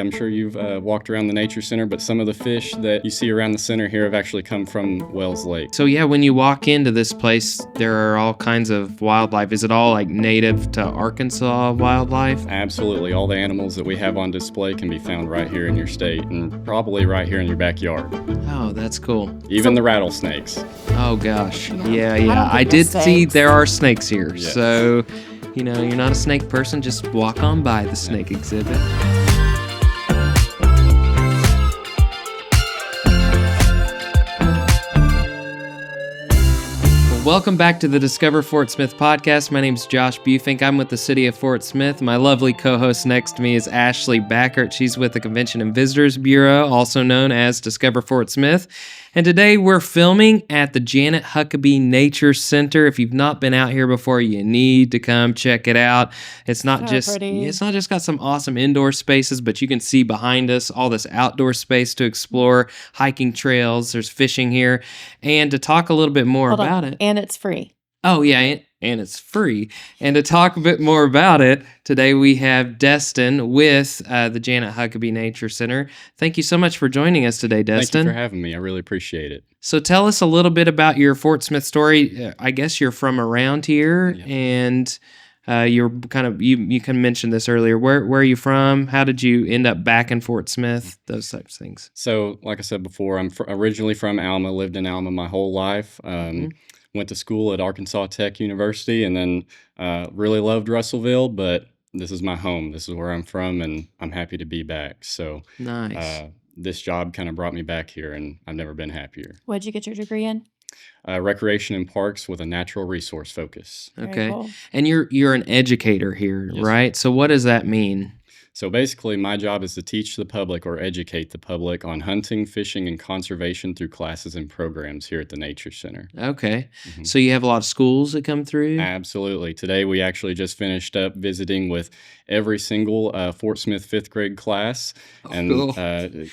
I'm sure you've walked around the nature center, but some of the fish that you see around the center here have actually come from Wells Lake. So yeah, when you walk into this place, there are all kinds of wildlife. Is it all like native to Arkansas wildlife? Absolutely. All the animals that we have on display can be found right here in your state and probably right here in your backyard. Oh, that's cool. Even the rattlesnakes. Oh gosh. Yeah. Yeah. I did see there are snakes here. Yes. So, you're not a snake person, just walk on by the snake exhibit. Welcome back to the Discover Fort Smith podcast. My name is Josh Bufink. I'm with the city of Fort Smith. My lovely co-host next to me is Ashley Backert. She's with the Convention and Visitors Bureau, also known as Discover Fort Smith. And today we're filming at the Janet Huckabee Nature Center. If you've not been out here before, you need to come check it out. It's not just got some awesome indoor spaces, but you can see behind us all this outdoor space to explore, hiking trails, there's fishing here. And to talk a little bit more about it. And it's free. Oh, yeah, and it's free. And to talk a bit more about it, today we have Destin with the Janet Huckabee Nature Center. Thank you so much for joining us today, Destin. Thank you for having me. I really appreciate it. So tell us a little bit about your Fort Smith story. I guess you're from around here, and you're you can mention this earlier. Where are you from? How did you end up back in Fort Smith? Those types of things. So, like I said before, I'm originally from Alma, lived in Alma my whole life. Went to school at Arkansas Tech University, and then really loved Russellville, but this is my home. This is where I'm from, and I'm happy to be back. So Nice. This job kind of brought me back here, and I've never been happier. What did you get your degree in? Recreation and parks with a natural resource focus. Very Okay. cool. And you're an educator here, Yes. right? So what does that mean? So basically, my job is to teach the public or educate the public on hunting, fishing, and conservation through classes and programs here at the Nature Center. Okay. Mhm. So you have a lot of schools that come through? Absolutely. Today, we actually just finished up visiting with every single Fort Smith fifth grade class, and cool. it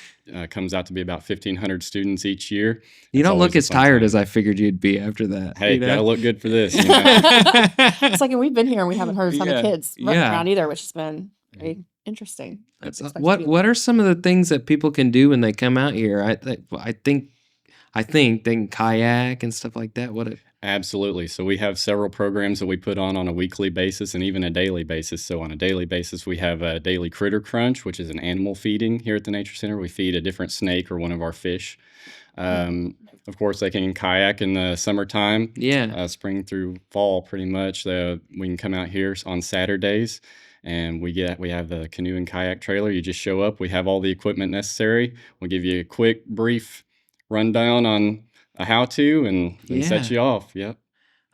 comes out to be about 1,500 students each year. You It's don't look always a as fun tired time. as I figured you'd be after that. Hey, you know? gotta look good for this. It's like, and we've been here and we haven't heard a ton Yeah. of kids running Yeah. around either, which has been very interesting. That's Didn't expect to be what are some of the things that people can do when they come out here? I think they can kayak and stuff like that. Absolutely. So we have several programs that we put on a weekly basis and even a daily basis. So on a daily basis, we have a daily critter crunch, which is an animal feeding here at the Nature Center. We feed a different snake or one of our fish. Of course, they can kayak in the summertime, Yeah. spring through fall, pretty much. We can come out here on Saturdays, and we have the canoe and kayak trailer. You just show up. We have all the equipment necessary. We'll give you a quick, brief rundown on a how-to and set Yeah. you off. Yep.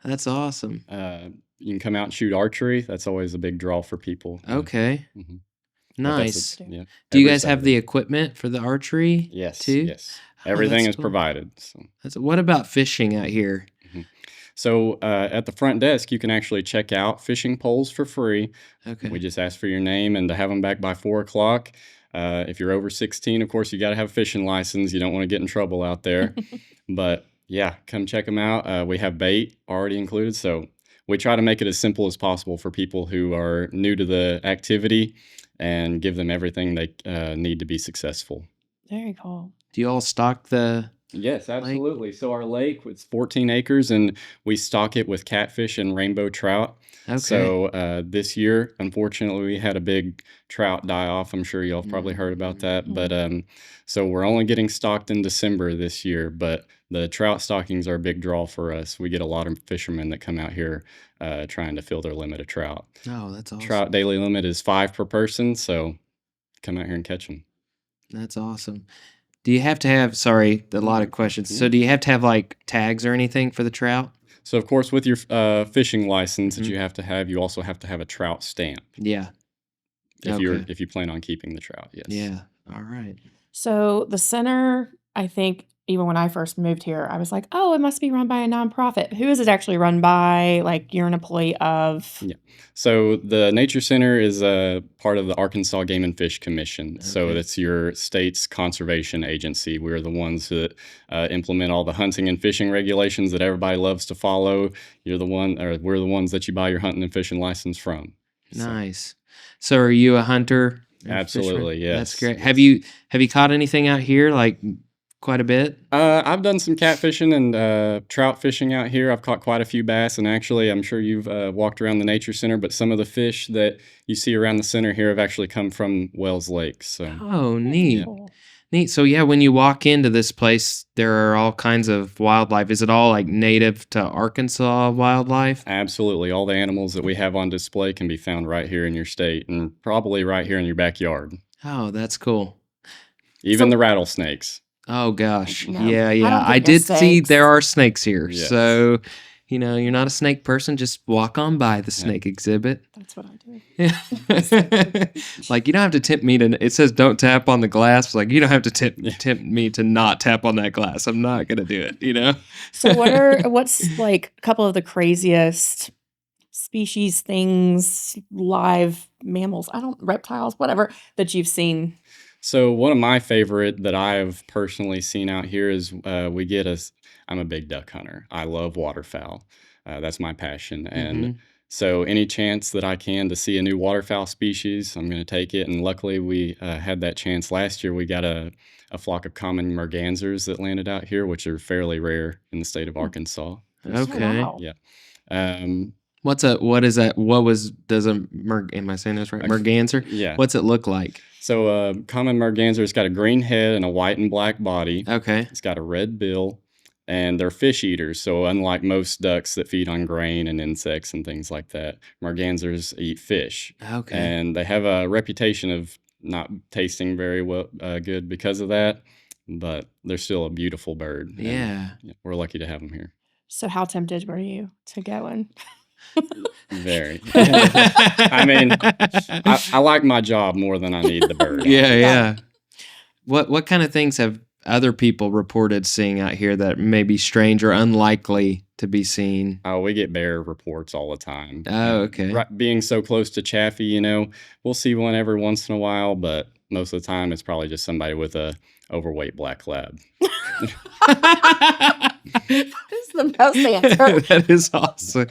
That's awesome. You can come out and shoot archery. That's always a big draw for people. Okay. Mhm. But Nice. yeah, Do you every guys have Saturday. the equipment for the archery? Yes, too? yes. Oh, Everything that's is cool. provided. What about fishing out here? So at the front desk, you can actually check out fishing poles for free. Okay. We just ask for your name and to have them back by 4 o'clock. If you're over 16, of course, you got to have a fishing license. You don't want to get in trouble out there. But yeah, come check them out. We have bait already included. So we try to make it as simple as possible for people who are new to the activity and give them everything they need to be successful. Very cool. Do you all stock the Yes, absolutely. So our lake is 14 acres, and we stock it with catfish and rainbow trout. Okay. So this year, unfortunately, we had a big trout die off. I'm sure y'all have probably heard about that. But so we're only getting stocked in December this year. But the trout stockings are a big draw for us. We get a lot of fishermen that come out here trying to fill their limit of trout. Oh, that's awesome. Trout daily limit is 5 per person. So come out here and catch them. That's awesome. Do you have to have, sorry, a lot of questions. So do you have to have like tags or anything for the trout? So, of course, with your fishing license that you have, you also have to have a trout stamp Yeah. if you plan on keeping the trout. Yes. Yeah. All right. So the center, I think, even when I first moved here, I was like, oh, it must be run by a nonprofit. Who is it actually run by? Like, you're an employee of? Yeah. So the Nature Center is a part of the Arkansas Game and Fish Commission. So Okay. that's your state's conservation agency. We're the ones that implement all the hunting and fishing regulations that everybody loves to follow. We're the ones that you buy your hunting and fishing license from. So, Nice. So are you a hunter? Absolutely, That's yes, great. yes. Have you caught anything out here, like, quite a bit? I've done some catfishing and trout fishing out here. I've caught quite a few bass, and actually, I'm sure you've walked around the nature center. But some of the fish that you see around the center here have actually come from Wells Lake. So, Oh, That's neat. cool. Neat. So yeah, when you walk into this place, there are all kinds of wildlife. Is it all like native to Arkansas wildlife? absolutely, all the animals that we have on display can be found right here in your state, and probably right here in your backyard. Oh, that's cool. Even the So rattlesnakes. Oh gosh. no, Yeah, I yeah. don't I think there's did see snakes. there are snakes here. Yes. So, you're not a snake person, just walk on by the Yeah. snake exhibit. That's what I do. Like, you don't have to tempt me to, it says don't tap on the glass. Like, you don't have to tempt me to not tap on that glass. I'm not going to do it. So what's like a couple of the craziest species, things, live mammals, reptiles, whatever, that you've seen? So one of my favorite that I've personally seen out here is I'm a big duck hunter. I love waterfowl. That's my passion. And Mhm. so any chance that I can to see a new waterfowl species, I'm going to take it. And luckily we had that chance last year. We got a flock of common mergansers that landed out here, which are fairly rare in the state of Arkansas. Oh, Okay. wow. Yeah. Um, What is that? Am I saying this right? a- Merganser? yeah. What's it look like? So common merganser's got a green head and a white and black body. Okay. It's got a red bill, and they're fish eaters. So unlike most ducks that feed on grain and insects and things like that, mergansers eat fish, Okay. and they have a reputation of not tasting very well good because of that. But they're still a beautiful bird. And, Yeah. we're lucky to have them here. So how tempted were you to go in? Very. I mean, I like my job more than I need the bird. Yeah, yeah. What kind of things have other people reported seeing out here that may be strange or unlikely to be seen? Oh, we get bear reports all the time. Oh, okay. Right, being so close to Chaffee, we'll see one every once in a while, but most of the time it's probably just somebody with a overweight black lab. That's the best answer. That is awesome.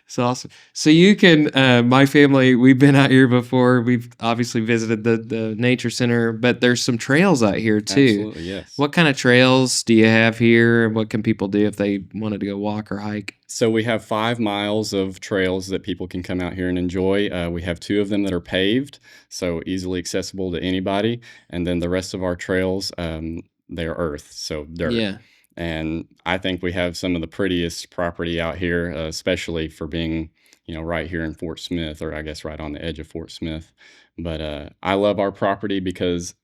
It's awesome. So you can, my family, we've been out here before. We've obviously visited the nature center, but there's some trails out here too. Absolutely, yes. What kind of trails do you have here? What can people do if they wanted to go walk or hike? So we have 5 miles of trails that people can come out here and enjoy. We have 2 of them that are paved, so easily accessible to anybody. And then the rest of our trails, they're earth, so dirt. Yeah. And I think we have some of the prettiest property out here, especially for being, right here in Fort Smith, or I guess right on the edge of Fort Smith. But I love our property because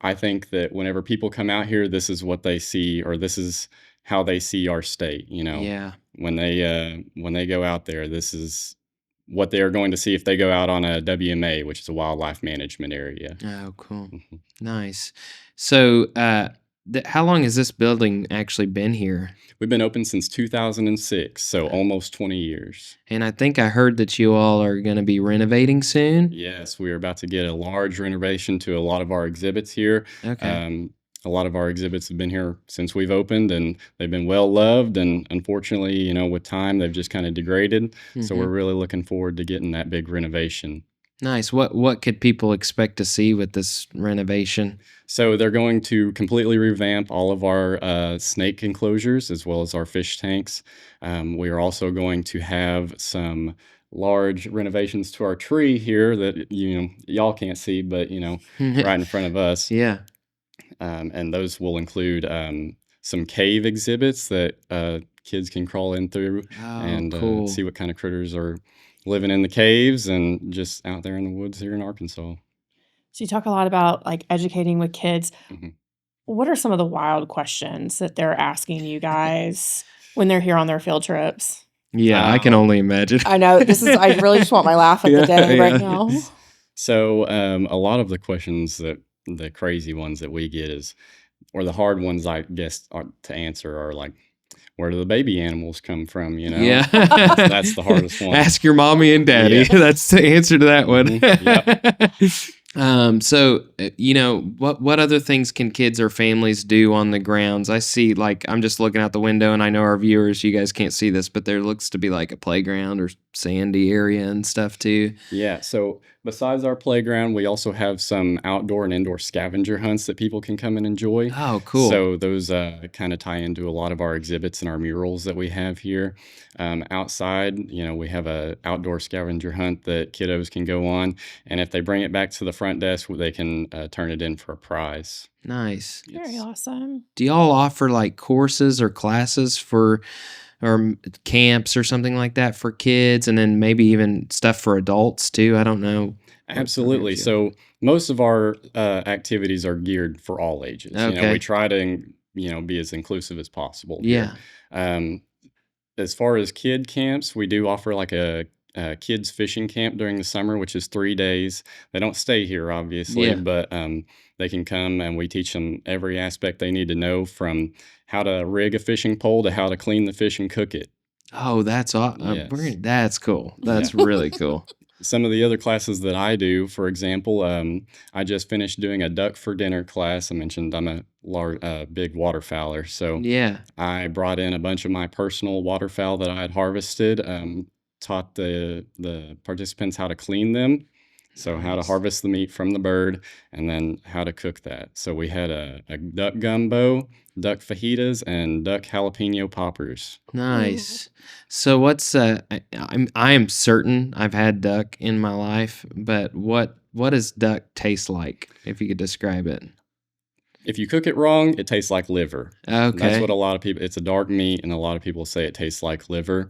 I think that whenever people come out here, this is what they see, or this is how they see our state. Yeah. When they go out there, this is what they are going to see if they go out on a WMA, which is a wildlife management area. Oh, cool. Mhm. Nice. So, how long has this building actually been here? We've been open since 2006, so almost 20 years. And I think I heard that you all are going to be renovating soon. Yes, we are about to get a large renovation to a lot of our exhibits here. Okay. A lot of our exhibits have been here since we've opened, and they've been well loved. And unfortunately, with time, they've just kind of degraded. So we're Mhm. really looking forward to getting that big renovation. Nice. What could people expect to see with this renovation? So they're going to completely revamp all of our snake enclosures as well as our fish tanks. We are also going to have some large renovations to our tree here that y'all can't see, but right in front of us. Yeah. And those will include some cave exhibits that kids can crawl in through Oh, and cool. see what kind of critters are living in the caves and just out there in the woods here in Arkansas. So you talk a lot about like educating with kids. Mhm. What are some of the wild questions that they're asking you guys when they're here on their field trips? Yeah, I can only imagine. I know I really just want my laugh of the day right now. So a lot of the questions the crazy ones that we get or the hard ones, I guess, to answer are like, where do the baby animals come from? Yeah. That's the hardest one. Ask your mommy and daddy. Yeah. That's the answer to that one. Mhm. So, what other things can kids or families do on the grounds? I see, I'm just looking out the window, and I know our viewers, you guys can't see this, but there looks to be like a playground or sandy area and stuff too. Yeah, so Besides our playground, we also have some outdoor and indoor scavenger hunts that people can come and enjoy. Oh, cool. So those kind of tie into a lot of our exhibits and our murals that we have here. Outside, we have a outdoor scavenger hunt that kiddos can go on, and if they bring it back to the front desk, they can turn it in for a prize. Nice. Very Yes. awesome. Do y'all offer like courses or classes for or camps or something like that for kids, and then maybe even stuff for adults too? I don't know. what Absolutely. programs you have. So most of our activities are geared for all ages. We Okay. try to, be as inclusive as possible here. Yeah. Um, as far as kid camps, we do offer like a kids fishing camp during the summer, which is 3 days. They don't stay here, obviously, Yeah. but they can come and we teach them every aspect they need to know, from how to rig a fishing pole to how to clean the fish and cook it. Oh, that's Yes. that's cool. Yeah. That's really cool. Some of the other classes that I do, for example, I just finished doing a duck for dinner class. I mentioned I'm a big waterfowler, so Yeah. I brought in a bunch of my personal waterfowl that I had harvested, taught the participants how to clean them, so how to Nice. harvest the meat from the bird, and then how to cook that. So we had a duck gumbo, duck fajitas, and duck jalapeno poppers. Nice. So what's I am certain I've had duck in my life, but what does duck taste like, if you could describe it? If you cook it wrong, it tastes like liver. That's what Okay. a lot of people, it's a dark meat, and a lot of people say it tastes like liver.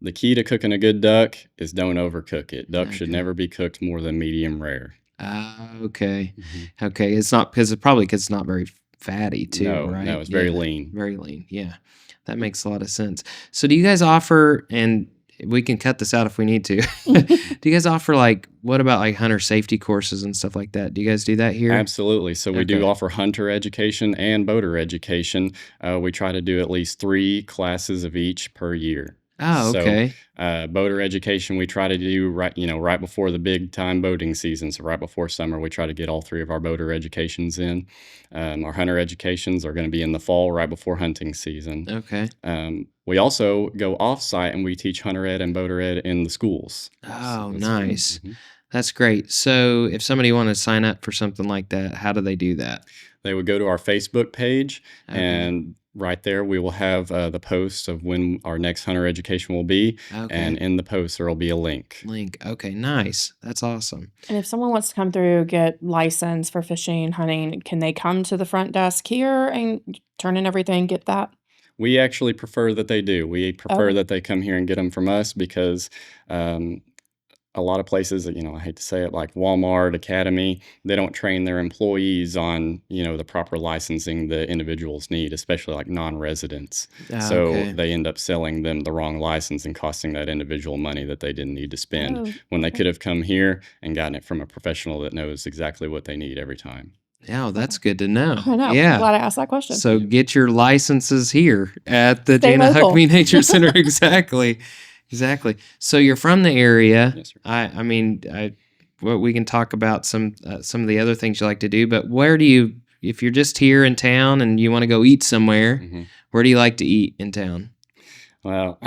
The key to cooking a good duck is don't overcook it. Duck should Okay. never be cooked more than medium rare. Okay. Mhm. Okay. It's not because it's not very fatty too, No, right? no, it's very Yeah. lean. Very lean. Yeah. That makes a lot of sense. So do you guys offer, and we can cut this out if we need to. Do you guys offer what about like hunter safety courses and stuff like that? Do you guys do that here? Absolutely. So we do Okay. offer hunter education and boater education. We try to do at least 3 classes of each per year. Oh, So, okay. boater education, we try to do right before the big time boating season. So right before summer, we try to get all 3 of our boater educations in. Our hunter educations are going to be in the fall, right before hunting season. Okay. We also go off-site and we teach hunter ed and boater ed in the schools. So Oh, that's nice. mhm. That's great. So if somebody wanted to sign up for something like that, how do they do that? They would go to our Facebook page, Okay. and right there we will have the post of when our next hunter education will be. And Okay. in the post, there will be a link. Link. Okay, nice. That's awesome. And if someone wants to come through, get license for fishing, hunting, can they come to the front desk here and turn in everything, get that? We actually prefer that they do. We prefer Okay. that they come here and get them from us because um, a lot of places, I hate to say it, like Walmart, Academy, they don't train their employees on, the proper licensing the individuals need, especially like non-residents. So Okay. they end up selling them the wrong license and costing that individual money that they didn't need to spend Oh, when they okay. could have come here and gotten it from a professional that knows exactly what they need every time. Yeah, that's good to know. I know. I'm Yeah. glad I asked that question. So get your licenses here at the Stay Jana local. Huckabee Nature Center. Exactly. Exactly. So you're from the area. Yes, sir. I mean, well, we can talk about some of the other things you like to do, but where do you, if you're just here in town and you want to go eat somewhere, Mhm. where do you like to eat in town? Well,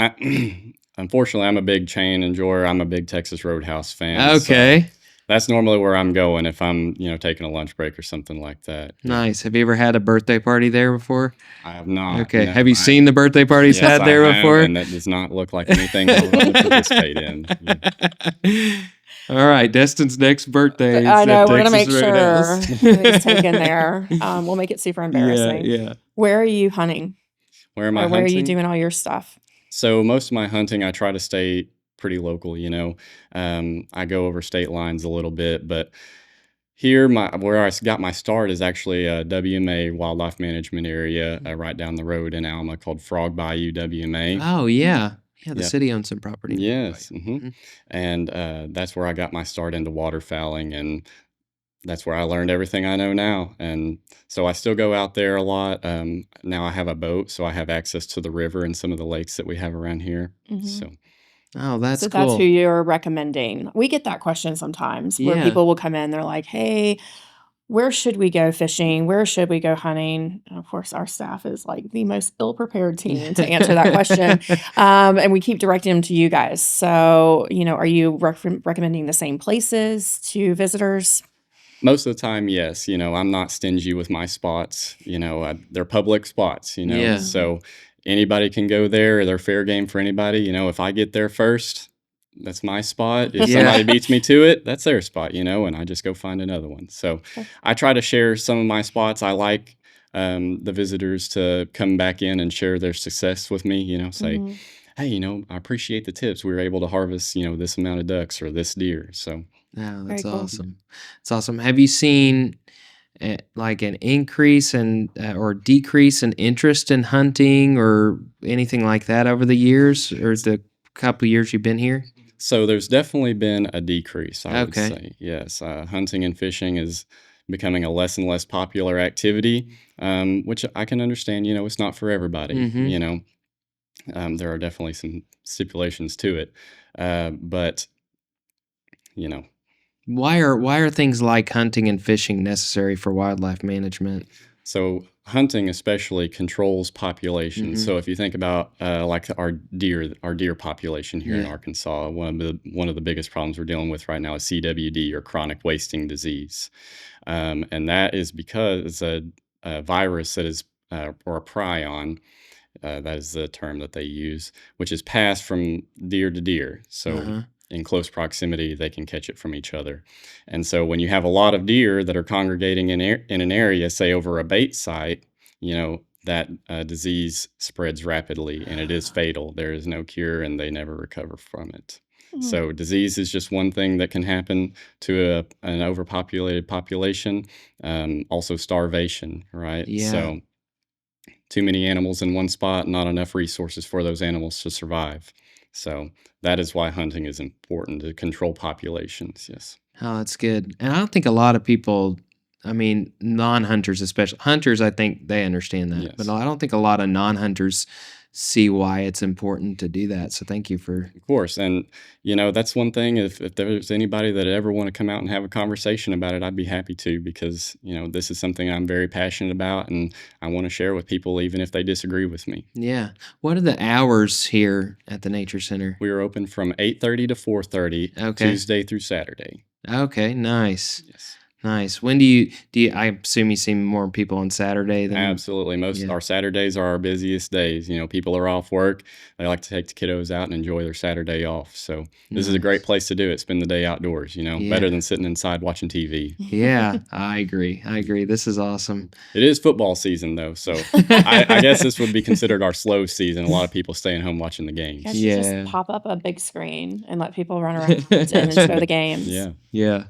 unfortunately, I'm a big chain enjoyer. I'm a big Texas Roadhouse fan. So Okay. that's normally where I'm going if I'm, taking a lunch break or something like that. Yeah. Nice. Have you ever had a birthday party there before? I have not. Okay. No, Have you seen the birthday parties yes, had I there have, before? and that does not look like anything I would want to participate in. Yeah. All right, Destin's next birthday. I is know. at We're going to make Texas sure Roadhouse. he's taken there. We'll make it super Yeah, embarrassing. yeah. Where are you hunting? Where am I Or where are you hunting? doing all your stuff? So most of my hunting, I try to stay pretty local. I go over state lines a little bit, but here, where I got my start is actually a WMA wildlife management area right down the road in Alma called Frog Bayou WMA. Oh, yeah. Yeah, the Yeah. city owns some property. Yes. Mhm. And that's where I got my start into waterfowling, and that's where I learned everything I know now. And so I still go out there a lot. Now I have a boat, so I have access to the river and some of the lakes that we have around here. Mhm. So Oh, that's So that's who cool. you're recommending. We get that question sometimes where Yeah. people will come in, they're like, hey, where should we go fishing? Where should we go hunting? And of course, our staff is like the most ill-prepared team to answer that question. And we keep directing them to you guys. So, are you recommending the same places to visitors? Most of the time, yes. I'm not stingy with my spots. They're public spots, Yeah. so anybody can go there. They're fair game for anybody. If I get there first, that's my spot. If Yeah. somebody beats me to it, that's their spot, and I just go find another one. So Okay. I try to share some of my spots. I like the visitors to come back in and share their success with me, say, Mhm. hey, I appreciate the tips. We were able to harvest, this amount of ducks or this deer. So No, Very that's cool. awesome. It's awesome. Have you seen like an increase in or decrease in interest in hunting or anything like that over the years or the couple of years you've been here? So there's definitely been a decrease, I would Okay. say. Yes, hunting and fishing is becoming a less and less popular activity, which I can understand. It's not for everybody. Mm-hmm. There are definitely some stipulations to it, but you know, Why are things like hunting and fishing necessary for wildlife management? so hunting especially controls populations. Mm-hmm. So if you think about like our deer population here in Yeah. Arkansas, one of the biggest problems we're dealing with right now is CWD, or chronic wasting disease, and that is because a virus that is or a prion. That is the term that they use, which is passed from deer to deer. So Uh-huh. in close proximity, they can catch it from each other. And so when you have a lot of deer that are congregating in an area, say over a bait site, that disease spreads rapidly and it is fatal. There is no cure and they never recover from it. Mm. So disease is just one thing that can happen to an overpopulated population. Also starvation, right? Yeah. So too many animals in one spot, not enough resources for those animals to survive. So that is why hunting is important, to control populations. Yes. Oh, that's good. And I don't think a lot of people, I mean, non-hunters especially, hunters, I think they understand that. But Yes. I don't think a lot of non-hunters see why it's important to do that. So thank you for. Of course. And, that's one thing. If there's anybody that ever want to come out and have a conversation about it, I'd be happy to, because, this is something I'm very passionate about and I want to share with people, even if they disagree with me. Yeah. What are the hours here at the Nature Center? We are open from 8:30 to 4:30, Okay. Tuesday through Saturday. Okay, nice. Yes. Nice. When do you I assume you see more people on Saturday than. Absolutely. Most Yeah. our Saturdays are our busiest days. People are off work. They like to take the kiddos out and enjoy their Saturday off. So this is a great Nice. place to do it. Spend the day outdoors, Yeah. better than sitting inside watching TV. Yeah, I agree. This is awesome. It is football season, though. So I guess this would be considered our slow season. A lot of people staying home watching the games. You guys should Yeah. just pop up a big screen and let people run around and enjoy the games. Yeah. Yeah.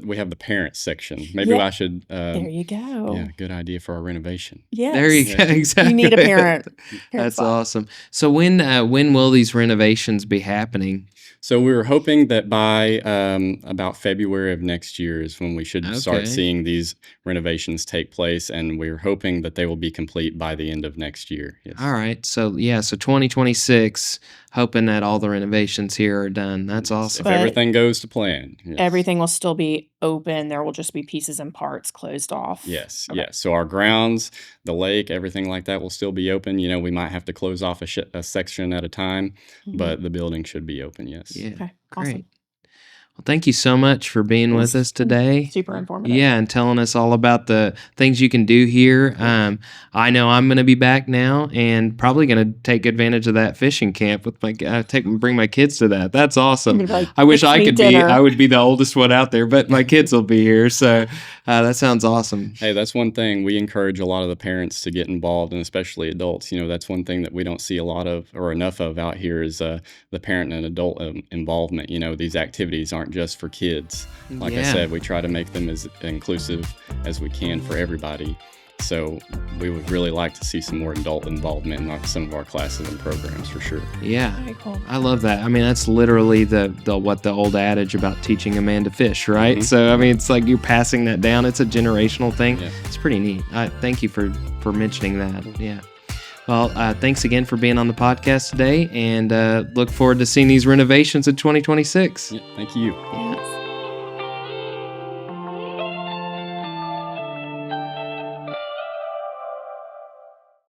We have the parents section. Maybe Yeah. I should, There you go. yeah, good idea for our renovation. Yes. There you go. Yeah. Exactly. You need a parent. That's spot. awesome. So when will these renovations be happening? So we were hoping that by about February of next year is when we should start Okay. seeing these renovations take place, and we're hoping that they will be complete by the end of next year. Yes. All right. So 2026, hoping that all the renovations here are done. That's If awesome. But- everything goes to plan. Yes. Everything will still be open. There will just be pieces and parts closed off. Yes, Okay. yes. So our grounds, the lake, everything like that will still be open. We might have to close off a section at a time, Mhm. but the building should be open. Yes. Yeah. Okay. Great. Awesome. Well, thank you so much for being with us today. Super informative. Yeah, and telling us all about the things you can do here. I know I'm going to be back now, and probably going to take advantage of that fishing camp with bring my kids to that. That's awesome. You're gonna be like, I wish "It's I me could dinner." I would be the oldest one out there, but my kids will be here. So that sounds awesome. Hey, that's one thing we encourage a lot of the parents to get involved, and especially adults. That's one thing that we don't see a lot of or enough of out here is the parent and adult involvement. These activities aren't just for kids. Like I Yeah. said, we try to make them as inclusive as we can for everybody. So we would really like to see some more adult involvement in some of our classes and programs for sure. Yeah. Very cool. I love that. I mean, that's literally the what the old adage about teaching a man to fish, right? Mhm. So I mean, it's like you're passing that down. It's a generational thing. Yeah. It's pretty neat. Thank you for mentioning that. Yeah. Well, thanks again for being on the podcast today, and look forward to seeing these renovations in 2026. Yeah, thank you. Yeah.